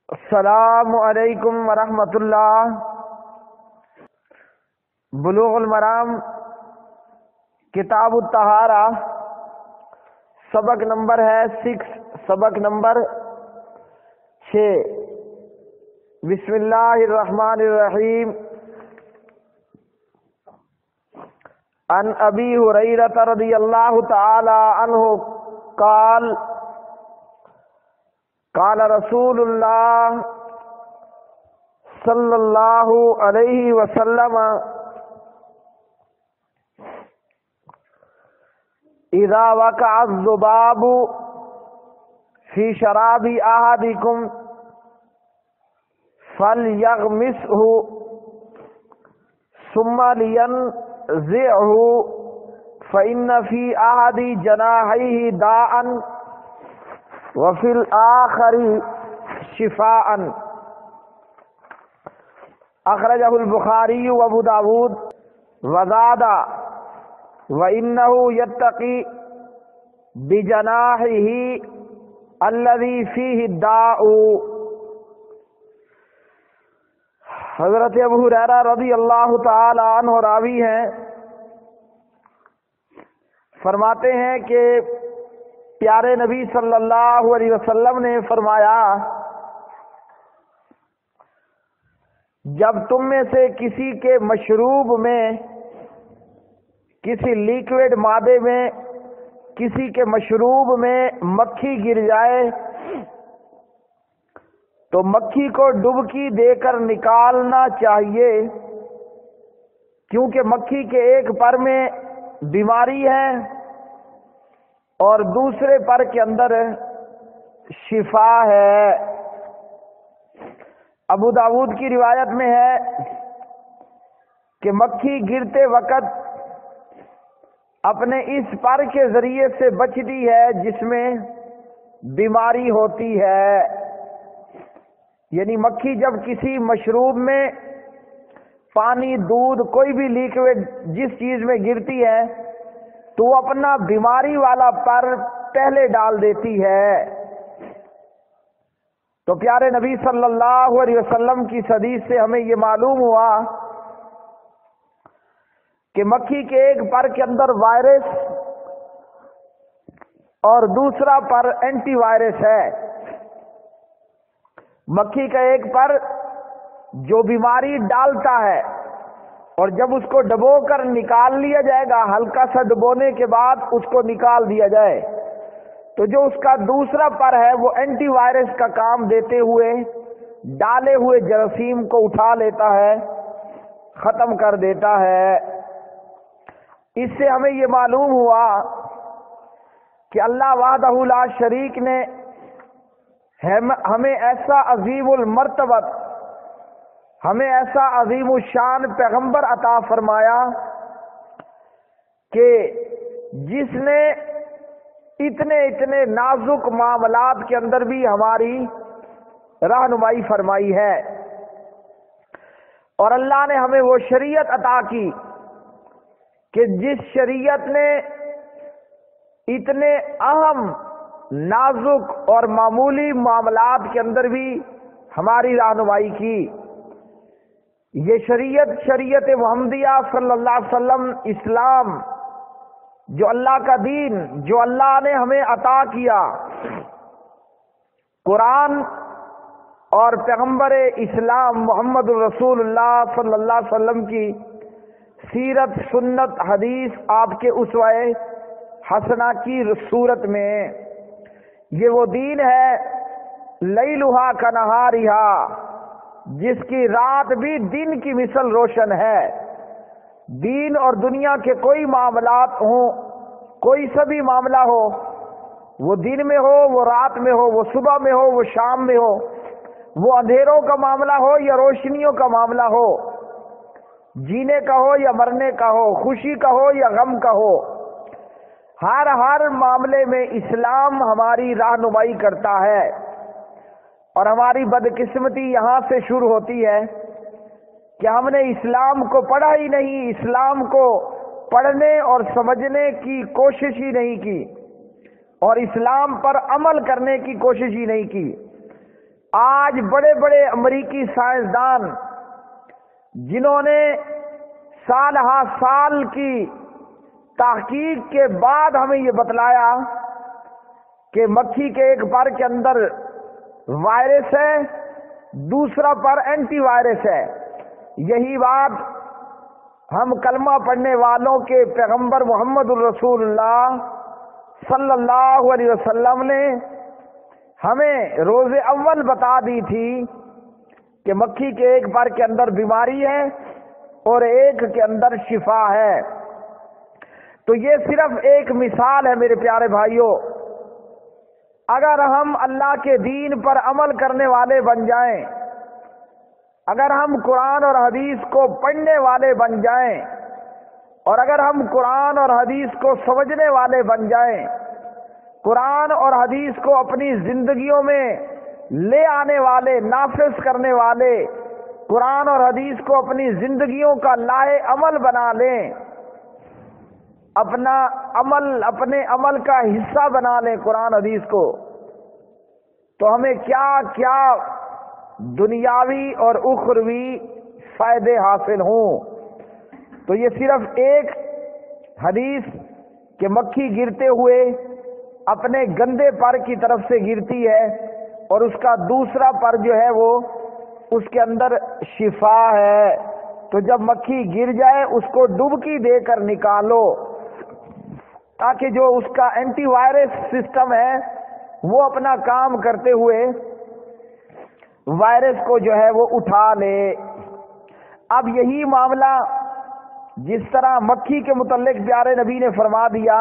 السلام علیکم ورحمۃ اللہ۔ بلوغ المرام کتاب الطہارہ، سبق نمبر ہے 6، سبق نمبر 6۔ بسم اللہ الرحمن الرحیم۔ عن ابی ہریرہ رضی اللہ تعالی عنہ قال قال رسول اللہ صلی اللہ علیہ وسلم اذا وقع الذباب فی شراب احدکم فلیغمسه ثم لینزعه فإن فی احد جناحیہ داء وفی الآخر شفاء۔ اخرجہ البخاری وابو داود وزاد وإنہ یتقی بجناحہ الذی فیہ الداء۔ حضرت ابو ہریرہ رضی اللہ تعالی عنہ راوی ہیں، فرماتے ہیں کہ پیارے نبی صلی اللہ علیہ وسلم نے فرمایا، جب تم میں سے کسی کے مشروب میں، کسی لیکوڈ مادے میں، کسی کے مشروب میں مکھی گر جائے تو مکھی کو ڈبکی دے کر نکالنا چاہیے، کیونکہ مکھی کے ایک پر میں بیماری ہے اور دوسرے پر کے اندر شفا ہے۔ ابو داود کی روایت میں ہے کہ مکھی گرتے وقت اپنے اس پر کے ذریعے سے بچتی ہے جس میں بیماری ہوتی ہے، یعنی مکھی جب کسی مشروب میں، پانی، دودھ، کوئی بھی لیکوڈ جس چیز میں گرتی ہے تو وہ اپنا بیماری والا پر پہلے ڈال دیتی ہے۔ تو پیارے نبی صلی اللہ علیہ وسلم کی حدیث سے ہمیں یہ معلوم ہوا کہ مکھی کے ایک پر کے اندر وائرس اور دوسرا پر اینٹی وائرس ہے۔ مکھی کا ایک پر جو بیماری ڈالتا ہے، اور جب اس کو ڈبو کر نکال لیا جائے گا، ہلکا سا ڈبونے کے بعد اس کو نکال دیا جائے تو جو اس کا دوسرا پر ہے وہ اینٹی وائرس کا کام دیتے ہوئے ڈالے ہوئے جراثیم کو اٹھا لیتا ہے، ختم کر دیتا ہے۔ اس سے ہمیں یہ معلوم ہوا کہ اللہ وحدہ لا شریک نے ہمیں ایسا عظیم المرتبت، ہمیں ایسا عظیم الشان پیغمبر عطا فرمایا کہ جس نے اتنے نازک معاملات کے اندر بھی ہماری رہنمائی فرمائی ہے، اور اللہ نے ہمیں وہ شریعت عطا کی کہ جس شریعت نے اتنے اہم، نازک اور معمولی معاملات کے اندر بھی ہماری رہنمائی کی۔ یہ شریعت محمدیہ صلی اللہ علیہ وسلم، اسلام، جو اللہ کا دین، جو اللہ نے ہمیں عطا کیا، قرآن اور پیغمبر اسلام محمد الرسول اللہ صلی اللہ علیہ وسلم کی سیرت، سنت، حدیث، آپ کے اسوہ حسنہ کی صورت میں، یہ وہ دین ہے لیلھا کنہارھا، جس کی رات بھی دن کی مثل روشن ہے۔ دین اور دنیا کے کوئی معاملات ہوں، کوئی سا بھی معاملہ ہو، وہ دن میں ہو، وہ رات میں ہو، وہ صبح میں ہو، وہ شام میں ہو، وہ اندھیروں کا معاملہ ہو یا روشنیوں کا معاملہ ہو، جینے کا ہو یا مرنے کا ہو، خوشی کا ہو یا غم کا ہو، ہر معاملے میں اسلام ہماری رہنمائی کرتا ہے۔ اور ہماری بدقسمتی یہاں سے شروع ہوتی ہے کہ ہم نے اسلام کو پڑھا ہی نہیں، اسلام کو پڑھنے اور سمجھنے کی کوشش ہی نہیں کی، اور اسلام پر عمل کرنے کی کوشش ہی نہیں کی۔ آج بڑے بڑے امریکی سائنسدان جنہوں نے سال ہا سال کی تحقیق کے بعد ہمیں یہ بتلایا کہ مکھی کے ایک پر کے اندر وائرس ہے، دوسرا پر اینٹی وائرس ہے، یہی بات ہم کلمہ پڑھنے والوں کے پیغمبر محمد الرسول اللہ صلی اللہ علیہ وسلم نے ہمیں روز اول بتا دی تھی کہ مکھی کے ایک پر کے اندر بیماری ہے اور ایک کے اندر شفا ہے۔ تو یہ صرف ایک مثال ہے میرے پیارے بھائیوں، اگر ہم اللہ کے دین پر عمل کرنے والے بن جائیں، اگر ہم قرآن اور حدیث کو پڑھنے والے بن جائیں، اور اگر ہم قرآن اور حدیث کو سمجھنے والے بن جائیں، قرآن اور حدیث کو اپنی زندگیوں میں لے آنے والے، نافذ کرنے والے، قرآن اور حدیث کو اپنی زندگیوں کا لائے عمل بنا لیں، اپنے عمل کا حصہ بنا لیں قرآن حدیث کو، تو ہمیں کیا کیا دنیاوی اور اخروی فائدے حاصل ہوں۔ تو یہ صرف ایک حدیث کہ مکھی گرتے ہوئے اپنے گندے پر کی طرف سے گرتی ہے اور اس کا دوسرا پر جو ہے وہ اس کے اندر شفا ہے، تو جب مکھی گر جائے اس کو ڈبکی دے کر نکالو تاکہ جو اس کا اینٹی وائرس سسٹم ہے وہ اپنا کام کرتے ہوئے وائرس کو جو ہے وہ اٹھا لے۔ اب یہی معاملہ جس طرح مکھی کے متعلق پیارے نبی نے فرما دیا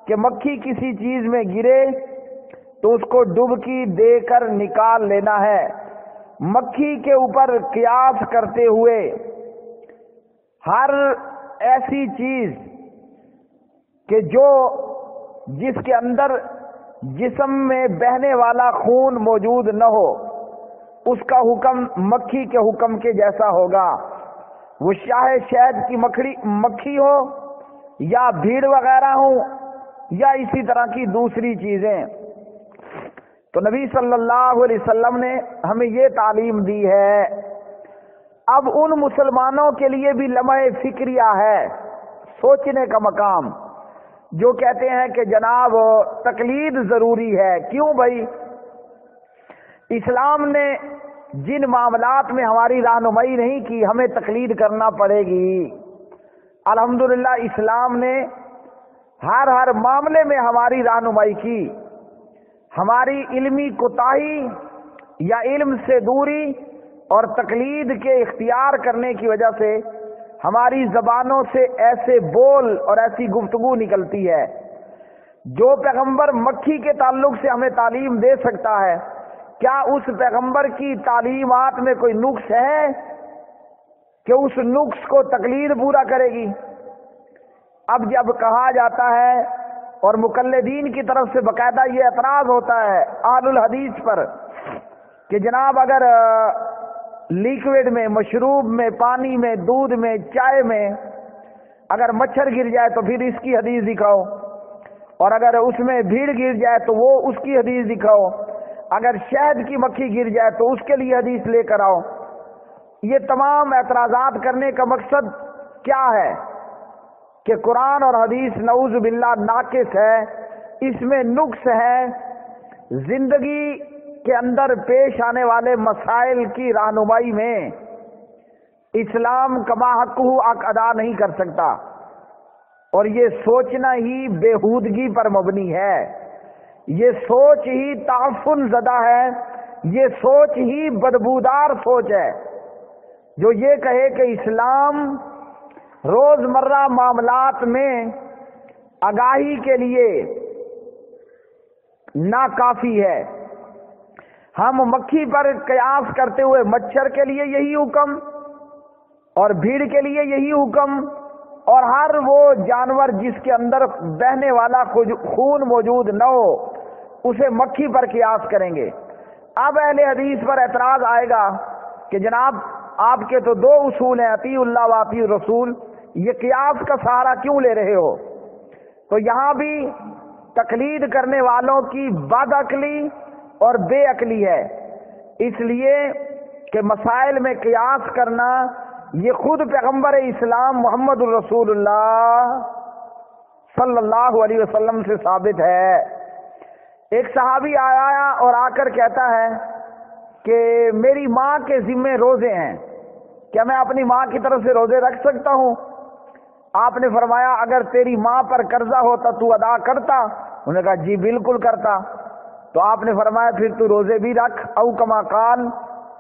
کہ مکھی کسی چیز میں گرے تو اس کو ڈبکی دے کر نکال لینا ہے، مکھی کے اوپر قیاس کرتے ہوئے ہر ایسی چیز کہ جس کے اندر جسم میں بہنے والا خون موجود نہ ہو، اس کا حکم مکھی کے حکم کے جیسا ہوگا، وہ شاہ شہد کی مکھی ہو یا بھیڑ وغیرہ ہو یا اسی طرح کی دوسری چیزیں۔ تو نبی صلی اللہ علیہ وسلم نے ہمیں یہ تعلیم دی ہے۔ اب ان مسلمانوں کے لیے بھی لمحہ فکریہ ہے، سوچنے کا مقام، جو کہتے ہیں کہ جناب تقلید ضروری ہے۔ کیوں بھائی؟ اسلام نے جن معاملات میں ہماری رہنمائی نہیں کی ہمیں تقلید کرنا پڑے گی۔ الحمدللہ اسلام نے ہر معاملے میں ہماری رہنمائی کی، ہماری علمی کوتاہی یا علم سے دوری اور تقلید کے اختیار کرنے کی وجہ سے ہماری زبانوں سے ایسے بول اور ایسی گفتگو نکلتی ہے۔ جو پیغمبر مکھی کے تعلق سے ہمیں تعلیم دے سکتا ہے، کیا اس پیغمبر کی تعلیمات میں کوئی نقص ہے کہ اس نقص کو تقلید پورا کرے گی؟ اب جب کہا جاتا ہے اور مقلدین کی طرف سے باقاعدہ یہ اعتراض ہوتا ہے اہل الحدیث پر کہ جناب اگر لیکوڈ میں، مشروب میں، پانی میں، دودھ میں، چائے میں اگر مچھر گر جائے تو پھر اس کی حدیث دکھاؤ، اور اگر اس میں بھیڑ گر جائے تو وہ اس کی حدیث دکھاؤ، اگر شہد کی مکھی گر جائے تو اس کے لیے حدیث لے کر آؤ۔ یہ تمام اعتراضات کرنے کا مقصد کیا ہے کہ قرآن اور حدیث نعوذ باللہ ناقص ہے، اس میں نقص ہے، زندگی کے اندر پیش آنے والے مسائل کی رہنمائی میں اسلام کما حق حق ادا نہیں کر سکتا، اور یہ سوچنا ہی بےہودگی پر مبنی ہے، یہ سوچ ہی تعفن زدہ ہے، یہ سوچ ہی بدبودار سوچ ہے جو یہ کہے کہ اسلام روزمرہ معاملات میں آگاہی کے لیے ناکافی ہے۔ ہم مکھی پر قیاس کرتے ہوئے مچھر کے لیے یہی حکم اور بھیڑ کے لیے یہی حکم اور ہر وہ جانور جس کے اندر بہنے والا خون موجود نہ ہو اسے مکھی پر قیاس کریں گے۔ اب اہل حدیث پر اعتراض آئے گا کہ جناب آپ کے تو دو اصول ہیں، اطیع اللہ و اطیع الرسول، یہ قیاس کا سہارا کیوں لے رہے ہو؟ تو یہاں بھی تقلید کرنے والوں کی بد عقلی اور بے عقلی ہے۔ اس لیے کہ مسائل میں قیاس کرنا یہ خود پیغمبر اسلام محمد الرسول اللہ صلی اللہ علیہ وسلم سے ثابت ہے۔ ایک صحابی آیا اور آ کر کہتا ہے کہ میری ماں کے ذمے روزے ہیں، کیا میں اپنی ماں کی طرف سے روزے رکھ سکتا ہوں؟ آپ نے فرمایا اگر تیری ماں پر قرضہ ہوتا تو ادا کرتا؟ انہوں نے کہا جی بالکل کرتا۔ تو آپ نے فرمایا پھر تو روزے بھی رکھ، او کما قال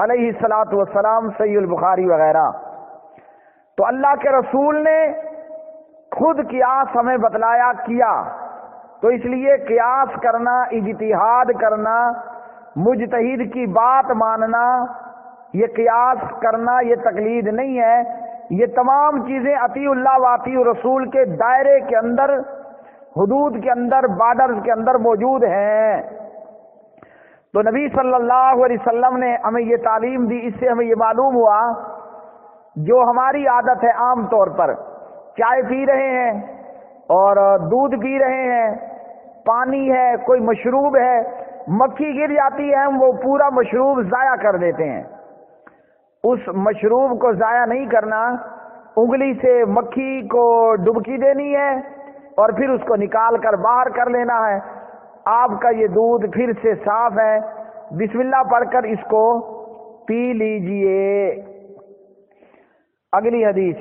علیہ الصلوۃ والسلام، صحیح البخاری وغیرہ۔ تو اللہ کے رسول نے خود قیاس ہمیں بتلایا کیا، تو اس لیے قیاس کرنا، اجتہاد کرنا، مجتہد کی بات ماننا، یہ قیاس کرنا یہ تقلید نہیں ہے، یہ تمام چیزیں اطیع اللہ و اطیع الرسول کے دائرے کے اندر، حدود کے اندر، بارڈرز کے اندر موجود ہیں۔ تو نبی صلی اللہ علیہ وسلم نے ہمیں یہ تعلیم دی، اس سے ہمیں یہ معلوم ہوا جو ہماری عادت ہے عام طور پر چائے پی رہے ہیں اور دودھ پی رہے ہیں، پانی ہے، کوئی مشروب ہے، مکھی گر جاتی ہے، ہم وہ پورا مشروب ضائع کر دیتے ہیں۔ اس مشروب کو ضائع نہیں کرنا، انگلی سے مکھی کو ڈبکی دینی ہے اور پھر اس کو نکال کر باہر کر لینا ہے۔ آپ کا یہ دودھ پھر سے صاف ہے، بسم اللہ پڑھ کر اس کو پی لیجئے۔ اگلی حدیث،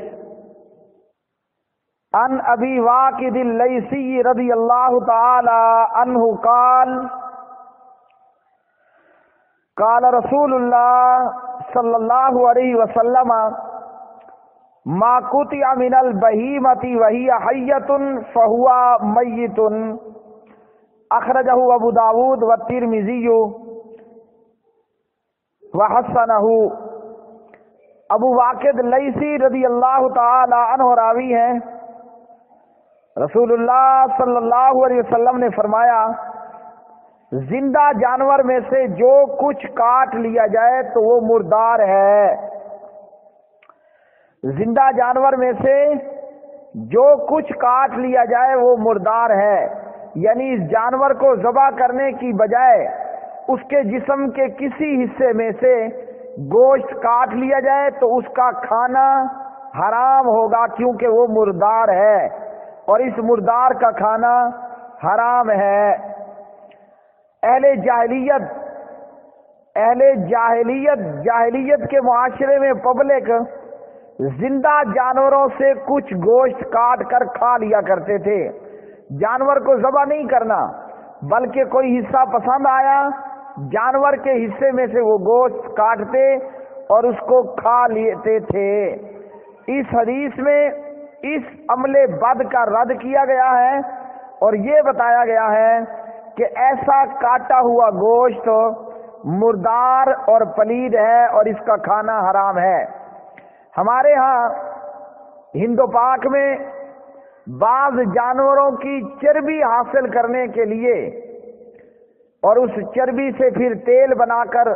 ان ابی واقد اللیثی رضی اللہ تعالی عنہ قال قال رسول اللہ صلی اللہ علیہ وسلم ما قطع من البہیمۃ وہی حیۃ فہو میت، اخرجہ ابو داود والترمذی وحسنہ۔ ابو واقد لیثی رضی اللہ تعالی عنہ راوی ہیں، رسول اللہ صلی اللہ علیہ وسلم نے فرمایا زندہ جانور میں سے جو کچھ کاٹ لیا جائے تو وہ مردار ہے۔ زندہ جانور میں سے جو کچھ کاٹ لیا جائے وہ مردار ہے، یعنی اس جانور کو ذبح کرنے کی بجائے اس کے جسم کے کسی حصے میں سے گوشت کاٹ لیا جائے تو اس کا کھانا حرام ہوگا، کیونکہ وہ مردار ہے اور اس مردار کا کھانا حرام ہے۔ جاہلیت کے معاشرے میں پبلک زندہ جانوروں سے کچھ گوشت کاٹ کر کھا لیا کرتے تھے۔ جانور کو ذبح نہیں کرنا، بلکہ کوئی حصہ پسند آیا، جانور کے حصے میں سے وہ گوشت کاٹتے اور اس کو کھا لیتے تھے۔ اس حدیث میں اس عمل بد کا رد کیا گیا ہے اور یہ بتایا گیا ہے کہ ایسا کاٹا ہوا گوشت مردار اور پلید ہے اور اس کا کھانا حرام ہے۔ ہمارے ہاں ہند و پاک میں بعض جانوروں کی چربی حاصل کرنے کے لیے اور اس چربی سے پھر تیل بنا کر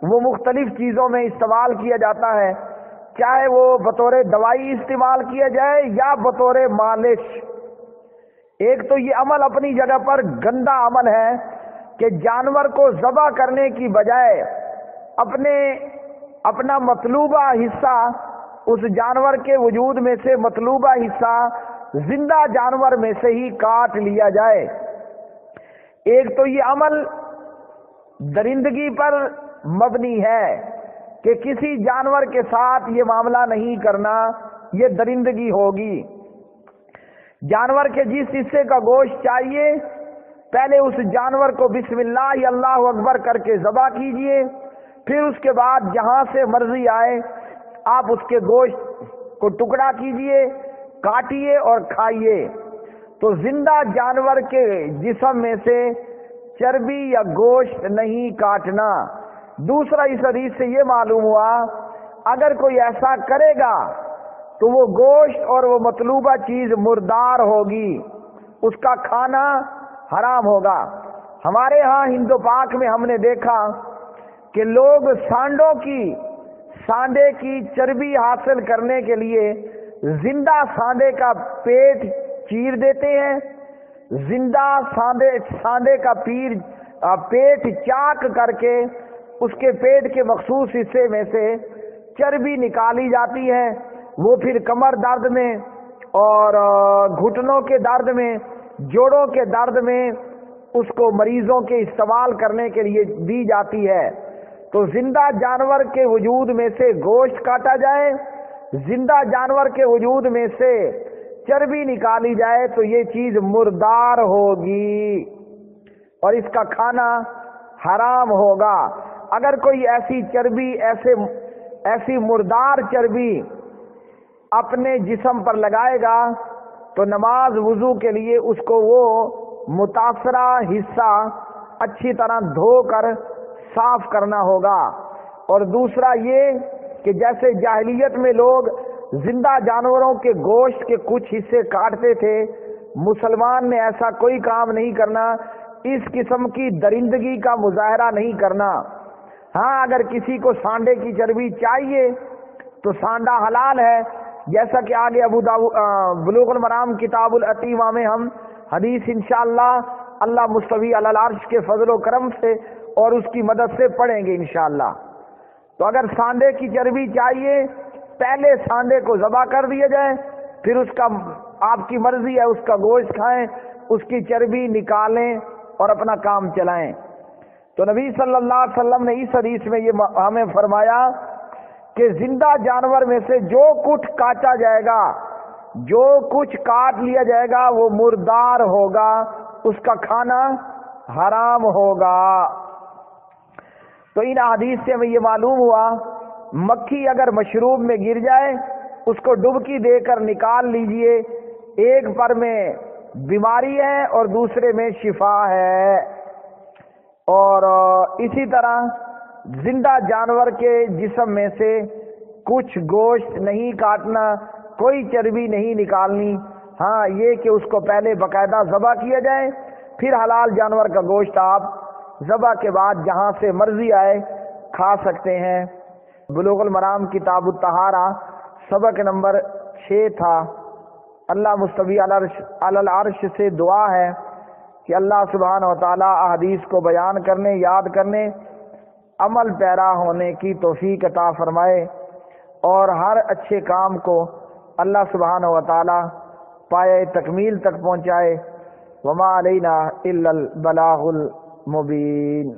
وہ مختلف چیزوں میں استعمال کیا جاتا ہے، چاہے وہ بطور دوائی استعمال کیا جائے یا بطور مالش۔ ایک تو یہ عمل اپنی جگہ پر گندا عمل ہے کہ جانور کو ذبح کرنے کی بجائے اپنا مطلوبہ حصہ، اس جانور کے وجود میں سے مطلوبہ حصہ زندہ جانور میں سے ہی کاٹ لیا جائے۔ ایک تو یہ عمل درندگی پر مبنی ہے کہ کسی جانور کے ساتھ یہ معاملہ نہیں کرنا، یہ درندگی ہوگی۔ جانور کے جس حصے کا گوشت چاہیے پہلے اس جانور کو بسم اللہ اللہ اکبر کر کے ذبح کیجئے، پھر اس کے بعد جہاں سے مرضی آئے آپ اس کے گوشت کو ٹکڑا کیجئے، کاٹیے اور کھائیے۔ تو زندہ جانور کے جسم میں سے چربی یا گوشت نہیں کاٹنا۔ دوسرا اس حدیث سے یہ معلوم ہوا اگر کوئی ایسا کرے گا تو وہ گوشت اور وہ مطلوبہ چیز مردار ہوگی، اس کا کھانا حرام ہوگا۔ ہمارے ہاں ہند و پاک میں ہم نے دیکھا کہ لوگ سانڈے کی چربی حاصل کرنے کے لیے زندہ سانڈے کا پیٹ چیر دیتے ہیں، زندہ سانڈے کا پیٹ چاک کر کے اس کے پیٹ کے مخصوص حصے میں سے چربی نکالی جاتی ہے، وہ پھر کمر درد میں اور گھٹنوں کے درد میں، جوڑوں کے درد میں اس کو مریضوں کے استعمال کرنے کے لیے دی جاتی ہے۔ تو زندہ جانور کے وجود میں سے گوشت کاٹا جائے، زندہ جانور کے وجود میں سے چربی نکالی جائے تو یہ چیز مردار ہوگی اور اس کا کھانا حرام ہوگا۔ اگر کوئی ایسی چربی، ایسی مردار چربی اپنے جسم پر لگائے گا تو نماز وضو کے لیے اس کو وہ متاثرہ حصہ اچھی طرح دھو کر صاف کرنا ہوگا۔ اور دوسرا یہ کہ جیسے جاہلیت میں لوگ زندہ جانوروں کے گوشت کے کچھ حصے کاٹتے تھے، مسلمان نے ایسا کوئی کام نہیں کرنا، اس قسم کی درندگی کا مظاہرہ نہیں کرنا۔ ہاں اگر کسی کو سانڈے کی چربی چاہیے تو سانڈا حلال ہے، جیسا کہ آگے بلوغ المرام کتاب العتیمہ میں ہم حدیث انشاءاللہ اللہ مستوی علی العرش کے فضل و کرم سے اور اس کی مدد سے پڑھیں گے انشاءاللہ۔ تو اگر سانڈے کی چربی چاہیے، پہلے سانڈے کو ذبح کر دیا جائے، پھر اس کا آپ کی مرضی ہے، اس کا گوشت کھائیں، اس کی چربی نکالیں اور اپنا کام چلائیں۔ تو نبی صلی اللہ علیہ وسلم نے اس حدیث میں یہ ہمیں فرمایا کہ زندہ جانور میں سے جو کچھ کاٹا جائے گا، جو کچھ کاٹ لیا جائے گا وہ مردار ہوگا، اس کا کھانا حرام ہوگا۔ تو ان احادیث سے ہمیں یہ معلوم ہوا مکھی اگر مشروب میں گر جائے اس کو ڈبکی دے کر نکال لیجئے، ایک پر میں بیماری ہے اور دوسرے میں شفا ہے۔ اور اسی طرح زندہ جانور کے جسم میں سے کچھ گوشت نہیں کاٹنا، کوئی چربی نہیں نکالنی، ہاں یہ کہ اس کو پہلے باقاعدہ ذبح کیا جائے، پھر حلال جانور کا گوشت آپ ذبح کے بعد جہاں سے مرضی آئے کھا سکتے ہیں۔ بلوغ المرام کتاب الطہارہ سبق نمبر 6 تھا۔ اللہ مستوی علی العرش سے دعا ہے کہ اللہ سبحانہ و تعالی احادیث کو بیان کرنے، یاد کرنے، عمل پیرا ہونے کی توفیق عطا فرمائے اور ہر اچھے کام کو اللہ سبحانہ و تعالی پائے تکمیل تک پہنچائے۔ وما علینا الا البلاغ المبین۔